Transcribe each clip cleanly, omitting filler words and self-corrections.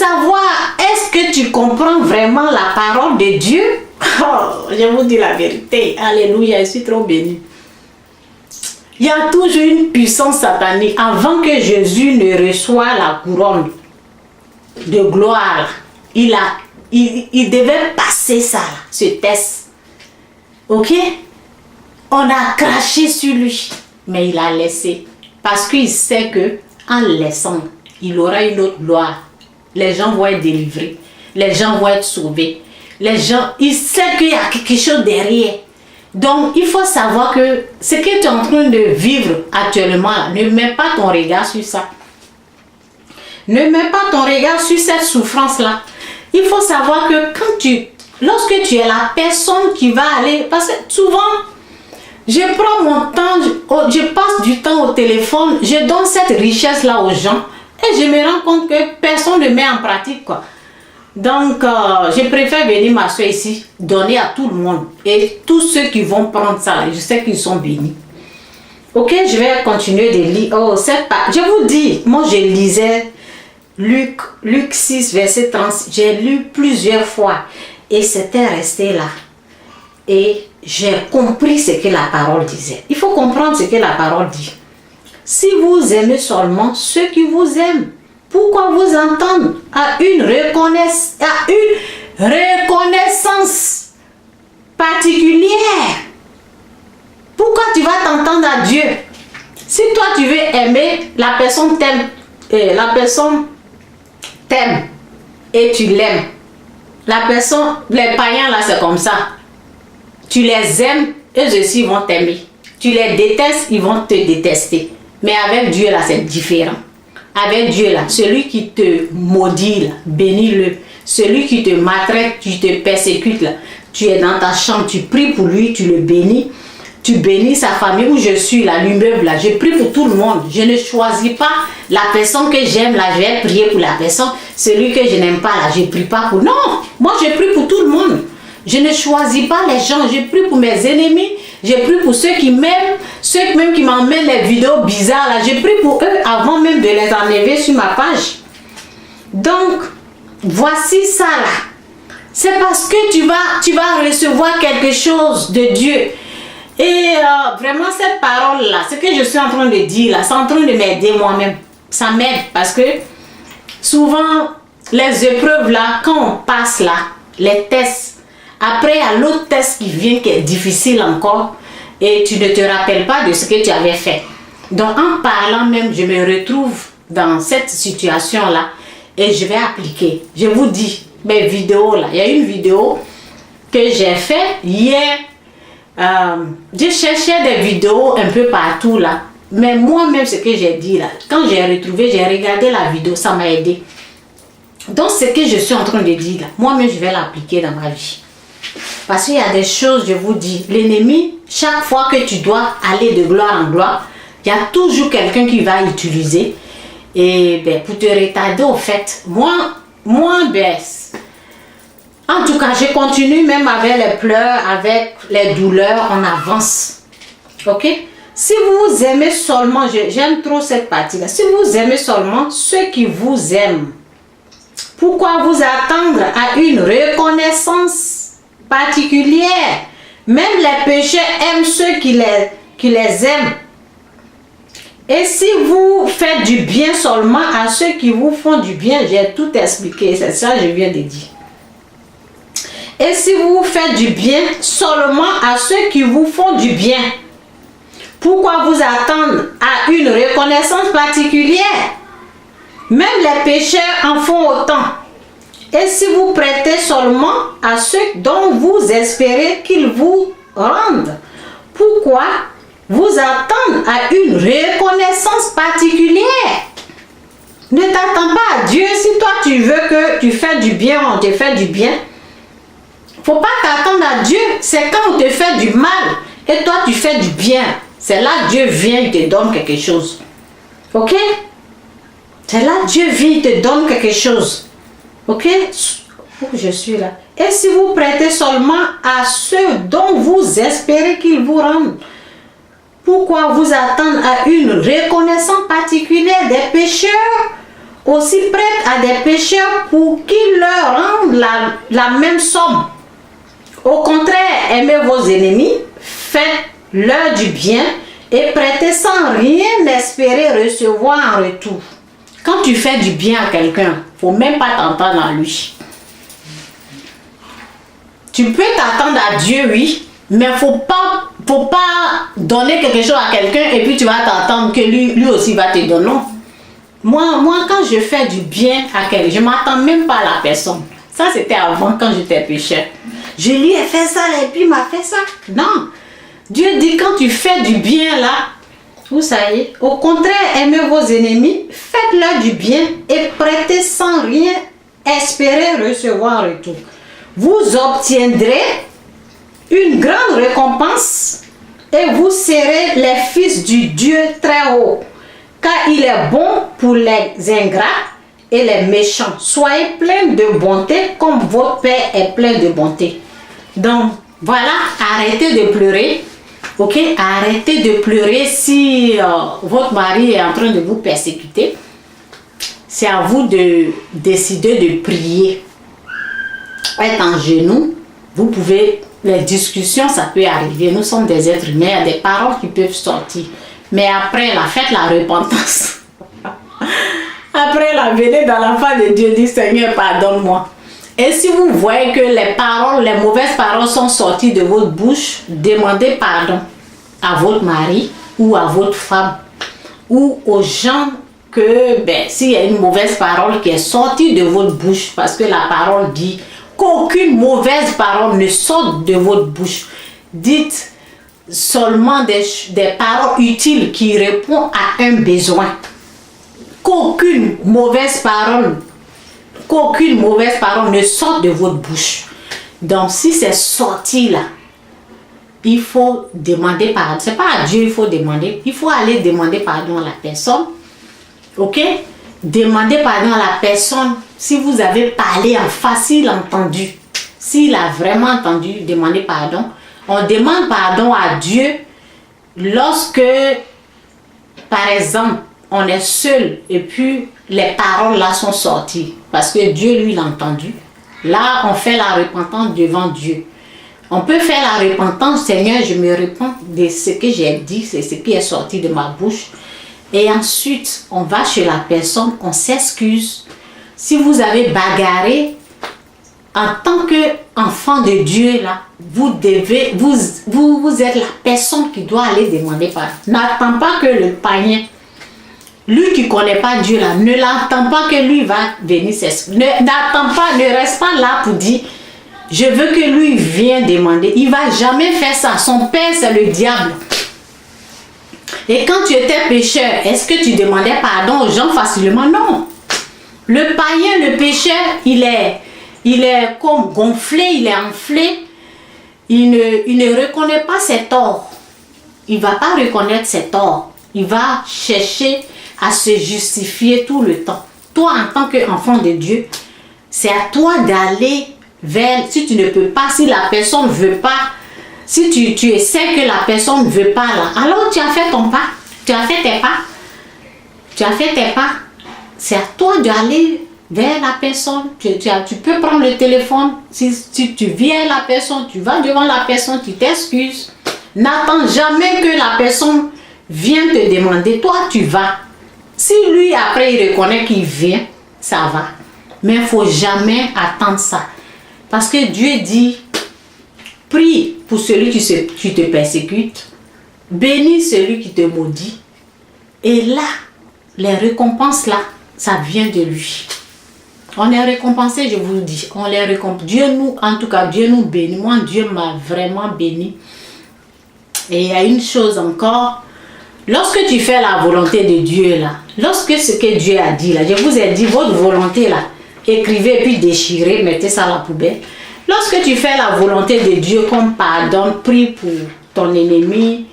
savoir, est-ce que tu comprends vraiment la parole de Dieu? Oh, je vous dis la vérité. Alléluia, je suis trop bénie. Il y a toujours une puissance satanique. Avant que Jésus ne reçoive la couronne de gloire, il devait passer ça, ce test. Ok? On a craché sur lui, mais il a laissé. Parce qu'il sait que en laissant, il aura une autre gloire. Les gens vont être délivrés. Les gens vont être sauvés. Les gens, il sait qu'il y a quelque chose derrière. Donc, il faut savoir que ce que tu es en train de vivre actuellement, ne mets pas ton regard sur ça. Ne mets pas ton regard sur cette souffrance-là. Il faut savoir que lorsque tu es la personne qui va aller, parce que souvent, je prends mon temps, je passe du temps au téléphone, je donne cette richesse-là aux gens et je me rends compte que personne ne met en pratique, quoi. Donc, je préfère venir m'asseoir ici, donner à tout le monde. Et tous ceux qui vont prendre ça, je sais qu'ils sont bénis. Ok, je vais continuer de lire. Oh, c'est pas. Je vous dis, moi je lisais Luc 6, verset 30. J'ai lu plusieurs fois et c'était resté là. Et j'ai compris ce que la parole disait. Il faut comprendre ce que la parole dit. Si vous aimez seulement ceux qui vous aiment, pourquoi vous entendre à une reconnaissance particulière? Pourquoi tu vas t'entendre à Dieu? Si toi tu veux aimer, la personne t'aime, et tu l'aimes. Les païens là c'est comme ça. Tu les aimes, eux aussi vont t'aimer. Tu les détestes, ils vont te détester. Mais avec Dieu là c'est différent. Avec Dieu là, celui qui te maudit là, bénis-le. Celui qui te maltraite, qui te persécute là, tu es dans ta chambre, tu pries pour lui, tu le bénis. Tu bénis sa famille où je suis là, l'immeuble là, je prie pour tout le monde. Je ne choisis pas la personne que j'aime là, je vais prier pour la personne. Celui que je n'aime pas là, je ne prie pas pour. Non, moi je prie pour tout le monde. Je ne choisis pas les gens, je prie pour mes ennemis. Je prie pour ceux qui m'aiment, ceux même qui m'emmènent les vidéos bizarres là. Je prie pour eux avant même de les enlever sur ma page. Donc, voici ça là. C'est parce que tu vas recevoir quelque chose de Dieu. Et vraiment cette parole là, ce que je suis en train de dire là, c'est en train de m'aider moi-même. Ça m'aide parce que souvent les épreuves là, quand on passe là, les tests, après il y a l'autre test qui vient qui est difficile encore et tu ne te rappelles pas de ce que tu avais fait. Donc en parlant même, je me retrouve dans cette situation là et je vais appliquer. Je vous dis, mes vidéos là, il y a une vidéo que j'ai fait hier. Je cherchais des vidéos un peu partout là, mais moi-même ce que j'ai dit là, quand j'ai retrouvé, j'ai regardé la vidéo, ça m'a aidé. Donc ce que je suis en train de dire là, moi-même je vais l'appliquer dans ma vie. Parce qu'il y a des choses, je vous dis, l'ennemi, chaque fois que tu dois aller de gloire en gloire, il y a toujours quelqu'un qui va utiliser et ben, pour te retarder au fait. Moi ben, en tout cas, je continue même avec les pleurs, avec les douleurs, on avance. Ok? Si vous aimez seulement, j'aime trop cette partie-là. Si vous aimez seulement ceux qui vous aiment, pourquoi vous attendre à une reconnaissance particulière? Même les pécheurs aiment ceux qui les aiment. Et si vous faites du bien seulement à ceux qui vous font du bien, j'ai tout expliqué, c'est ça que je viens de dire. Et si vous faites du bien seulement à ceux qui vous font du bien, pourquoi vous attendre à une reconnaissance particulière? Même les pécheurs en font autant. Et si vous prêtez seulement à ceux dont vous espérez qu'ils vous rendent, pourquoi vous attendre à une reconnaissance particulière? Ne t'attends pas à Dieu. Si toi tu veux que tu fais du bien, on te fait du bien. Faut pas t'attendre à Dieu. C'est quand on te fait du mal et toi tu fais du bien. C'est là que Dieu vient et te donne quelque chose. Ok? C'est là que Dieu vient et te donne quelque chose. Ok? Où je suis là. Et si vous prêtez seulement à ceux dont vous espérez qu'ils vous rendent, pourquoi vous attendre à une reconnaissance particulière des pécheurs? aussi prête à des pécheurs pour qu'ils leur rendent la même somme. Au contraire, aimez vos ennemis, faites-leur du bien et prêtez sans rien espérer recevoir en retour. Quand tu fais du bien à quelqu'un, il ne faut même pas t'entendre à lui. Tu peux t'attendre à Dieu, oui, mais il ne faut pas donner quelque chose à quelqu'un et puis tu vas t'attendre que lui aussi va te donner. Non. Moi, quand je fais du bien à quelqu'un, je ne m'attends même pas à la personne. Ça, c'était avant quand j'étais pécheur. Je lui ai fait ça et puis il m'a fait ça. Non. Dieu dit quand tu fais du bien là, vous savez, au contraire, aimez vos ennemis, faites-leur du bien et prêtez sans rien espérer recevoir en retour. Vous obtiendrez une grande récompense et vous serez les fils du Dieu très haut. Car il est bon pour les ingrats et les méchants. Soyez pleins de bonté comme votre Père est plein de bonté. Donc, voilà, arrêtez de pleurer. Ok, arrêtez de pleurer si votre mari est en train de vous persécuter. C'est à vous de décider de prier. Être en genoux, vous pouvez, les discussions, ça peut arriver. Nous sommes des êtres humains, il y a des paroles qui peuvent sortir. Mais après, faites la repentance. Après, venez dans la face de Dieu, dit Seigneur, pardonne-moi. Et si vous voyez que les mauvaises paroles sont sorties de votre bouche, demandez pardon à votre mari ou à votre femme ou aux gens que, s'il y a une mauvaise parole qui est sortie de votre bouche, parce que la parole dit qu'aucune mauvaise parole ne sorte de votre bouche. Dites seulement des paroles utiles qui répondent à un besoin. Qu'aucune mauvaise parole ne sorte de votre bouche. Donc, si c'est sorti là, il faut demander pardon. Ce n'est pas à Dieu il faut demander. Il faut aller demander pardon à la personne. Ok? Demandez pardon à la personne si vous avez parlé en face, s'il a entendu. S'il a vraiment entendu, demandez pardon. On demande pardon à Dieu lorsque, par exemple, on est seul et puis les paroles là sont sorties parce que Dieu lui l'a entendu. Là, on fait la repentance devant Dieu. On peut faire la repentance, Seigneur, je me repens de ce que j'ai dit, c'est ce qui est sorti de ma bouche. Et ensuite, on va chez la personne, on s'excuse. Si vous avez bagarré, en tant qu'enfant de Dieu, là, vous êtes la personne qui doit aller demander pardon. N'attends pas que le païen, lui qui ne connaît pas Dieu, là, ne l'attend pas que lui va venir s'excuser. N'attends pas, ne reste pas là pour dire, je veux que lui vienne demander. Il ne va jamais faire ça. Son père, c'est le diable. Et quand tu étais pécheur, est-ce que tu demandais pardon aux gens facilement? Non. Le païen, le pécheur, il est comme gonflé, il est enflé. Il ne reconnaît pas ses torts. Il ne va pas reconnaître ses torts. Il va chercher à se justifier tout le temps. Toi, en tant qu'enfant de Dieu, c'est à toi d'aller vers, si tu ne peux pas, si la personne ne veut pas, si tu essaies que la personne ne veut pas là, alors tu as fait ton pas, tu as fait tes pas, c'est à toi d'aller vers la personne, tu peux prendre le téléphone, si tu viens la personne, tu vas devant la personne, tu t'excuses, n'attends jamais que la personne vienne te demander, toi tu vas, si lui après il reconnaît qu'il vient, ça va, mais il ne faut jamais attendre ça. Parce que Dieu dit, prie pour celui qui te persécute, bénis celui qui te maudit. Et là, les récompenses là, ça vient de lui. On est récompensé, je vous le dis. On les récompense. Dieu nous bénit. Moi, Dieu m'a vraiment béni. Et il y a une chose encore. Lorsque tu fais la volonté de Dieu là, lorsque ce que Dieu a dit là, je vous ai dit votre volonté là, écrivez puis déchirez, mettez ça à la poubelle. Lorsque tu fais la volonté de Dieu, comme pardonne, prie pour ton ennemi,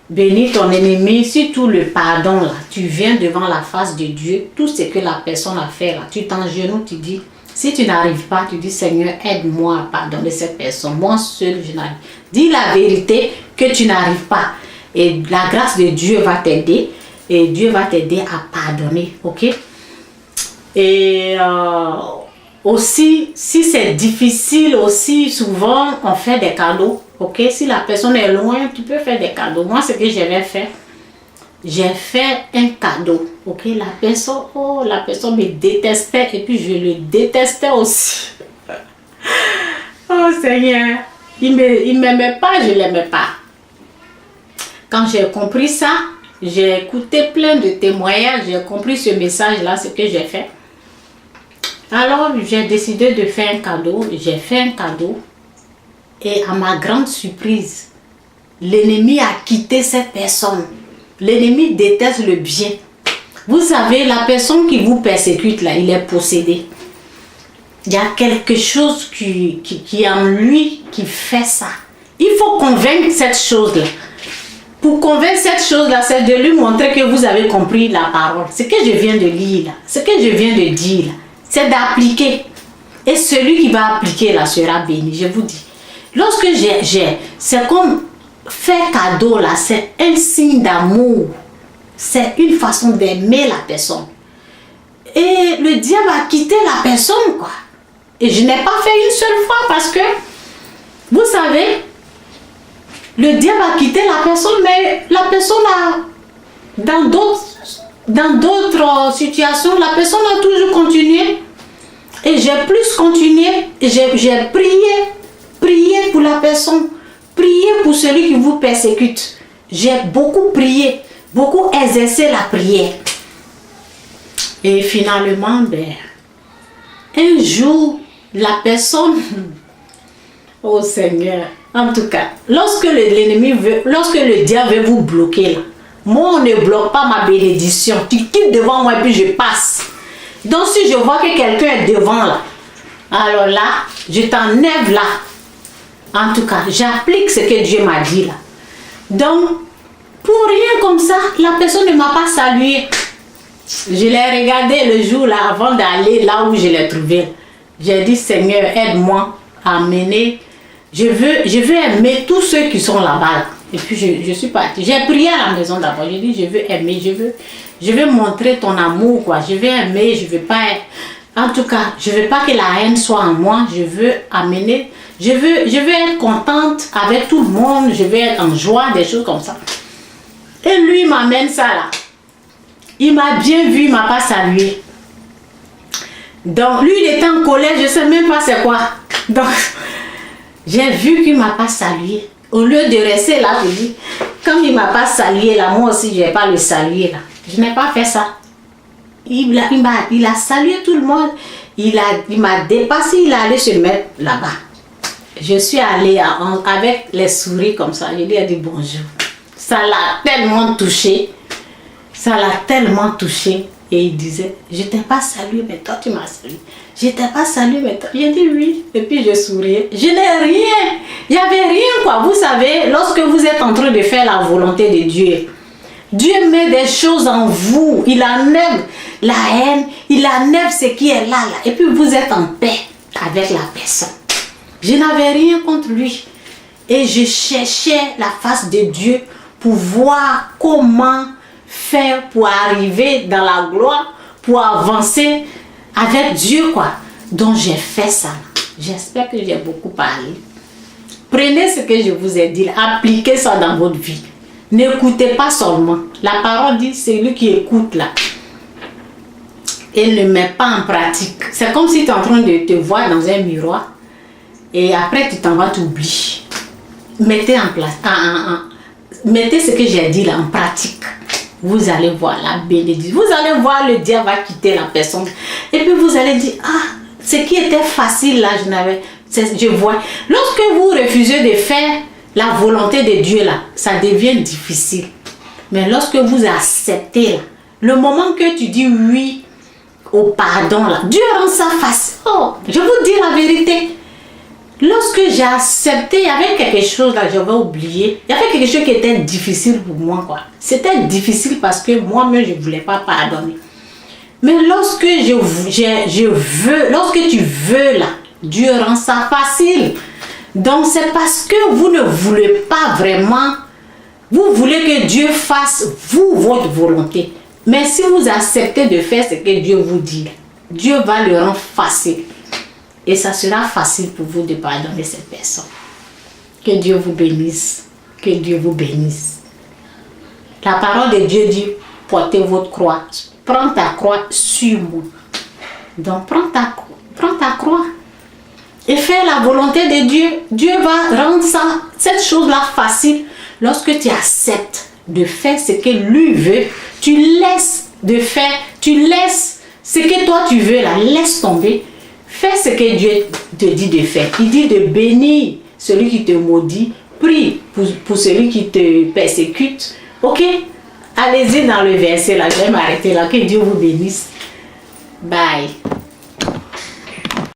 bénis ton ennemi, surtout le pardon là, tu viens devant la face de Dieu, tout ce que la personne a fait là, tu t'engenouilles, tu dis, si tu n'arrives pas, tu dis Seigneur, aide-moi à pardonner cette personne, moi seul je n'arrive. Dis la vérité que tu n'arrives pas et la grâce de Dieu va t'aider et Dieu va t'aider à pardonner, ok? Et aussi, si c'est difficile, aussi souvent on fait des cadeaux. Ok, si la personne est loin, tu peux faire des cadeaux. Moi, ce que j'avais fait, j'ai fait un cadeau. Ok, la personne me détestait et puis je le détestais aussi. Oh Seigneur, il m'aimait pas, je l'aimais pas. Quand j'ai compris ça, j'ai écouté plein de témoignages, j'ai compris ce message-là, ce que j'ai fait. Alors, j'ai décidé de faire un cadeau. J'ai fait un cadeau. Et à ma grande surprise, l'ennemi a quitté cette personne. L'ennemi déteste le bien. Vous savez, la personne qui vous persécute, là, il est possédé. Il y a quelque chose qui est en lui qui fait ça. Il faut convaincre cette chose-là. Pour convaincre cette chose-là, c'est de lui montrer que vous avez compris la parole. Ce que je viens de lire, là, ce que je viens de dire, là, c'est d'appliquer. Et celui qui va appliquer là sera béni, je vous dis. Lorsque c'est comme faire cadeau là, c'est un signe d'amour. C'est une façon d'aimer la personne. Et le diable a quitté la personne, quoi. Et je n'ai pas fait une seule fois parce que, vous savez, le diable a quitté la personne, mais la personne a, dans d'autres situations, la personne a toujours continué. Et j'ai plus continué, j'ai prié pour la personne, prié pour celui qui vous persécute. J'ai beaucoup prié, beaucoup exercé la prière. Et finalement, un jour, la personne, oh Seigneur, en tout cas, lorsque le diable veut vous bloquer, là, moi on ne bloque pas ma bénédiction. Tu quittes devant moi et puis je passe. Donc si je vois que quelqu'un est devant là, alors là, je t'enlève là. En tout cas, j'applique ce que Dieu m'a dit là. Donc, pour rien comme ça, la personne ne m'a pas salué. Je l'ai regardé le jour là avant d'aller là où je l'ai trouvé. J'ai dit, Seigneur, aide-moi à mener. Je veux aimer tous ceux qui sont là-bas. Et puis je suis partie. J'ai prié à la maison d'abord. J'ai dit, je veux aimer, je veux montrer ton amour, quoi. Je veux aimer, je veux pas... En tout cas, je veux pas que la haine soit en moi. Je veux amener... Je veux être contente avec tout le monde. Je veux être en joie, des choses comme ça. Et lui m'amène ça là. Il m'a bien vu, il m'a pas salué. Donc, lui, il était en colère, je sais même pas c'est quoi. Donc, j'ai vu qu'il m'a pas salué. Au lieu de rester là, je dis, comme il m'a pas salué là, moi aussi, je vais pas le saluer là. Je n'ai pas fait ça. Il a salué tout le monde. Il m'a dépassé, il est allé se mettre là-bas. Je suis allée avec les souris comme ça. Je lui ai dit bonjour. Ça l'a tellement touché. Ça l'a tellement touché. Et il disait, je t'ai pas salué, mais toi tu m'as salué. Je t'ai pas salué, mais toi. J'ai dit oui. Et puis je souriais. Je n'ai rien. Il n'y avait rien, quoi. Vous savez, lorsque vous êtes en train de faire la volonté de Dieu, Dieu met des choses en vous. Il enlève la haine. Il enlève ce qui est là. Et puis vous êtes en paix avec la personne. Je n'avais rien contre lui. Et je cherchais la face de Dieu pour voir comment faire pour arriver dans la gloire, pour avancer avec Dieu, quoi. Donc j'ai fait ça. J'espère que j'ai beaucoup parlé. Prenez ce que je vous ai dit, appliquez ça dans votre vie. N'écoutez pas seulement. La parole dit, c'est lui qui écoute là. Et ne met pas en pratique. C'est comme si tu es en train de te voir dans un miroir et après tu t'en vas, t'oublier. Mettez en place, mettez ce que j'ai dit là en pratique. Vous allez voir la bénédiction. Vous allez voir le diable va quitter la personne. Et puis vous allez dire, ah, ce qui était facile là, je vois. Lorsque vous refusez de faire la volonté de Dieu là, ça devient difficile. Mais lorsque vous acceptez là, le moment que tu dis oui au pardon là, Dieu rend ça facile. Oh, je vous dis la vérité. Lorsque j'ai accepté, il y avait quelque chose là, j'avais oublié. Il y avait quelque chose qui était difficile pour moi, quoi. C'était difficile parce que moi-même, je ne voulais pas pardonner. Mais lorsque lorsque tu veux là, Dieu rend ça facile. Donc c'est parce que vous ne voulez pas vraiment, vous voulez que Dieu fasse vous votre volonté. Mais si vous acceptez de faire ce que Dieu vous dit, Dieu va le rendre facile. Et ça sera facile pour vous de pardonner cette personne. Que Dieu vous bénisse. Que Dieu vous bénisse. La parole de Dieu dit, portez votre croix. Prends ta croix sur moi. Donc prends ta croix. Et fais la volonté de Dieu. Dieu va rendre cette chose-là facile. Lorsque tu acceptes de faire ce que lui veut, tu laisses de faire, tu laisses ce que toi tu veux là, laisse tomber. Fais ce que Dieu te dit de faire. Il dit de bénir celui qui te maudit. Prie pour celui qui te persécute. Ok? Allez-y dans le verset là. Je vais m'arrêter là. Que Dieu vous bénisse. Bye.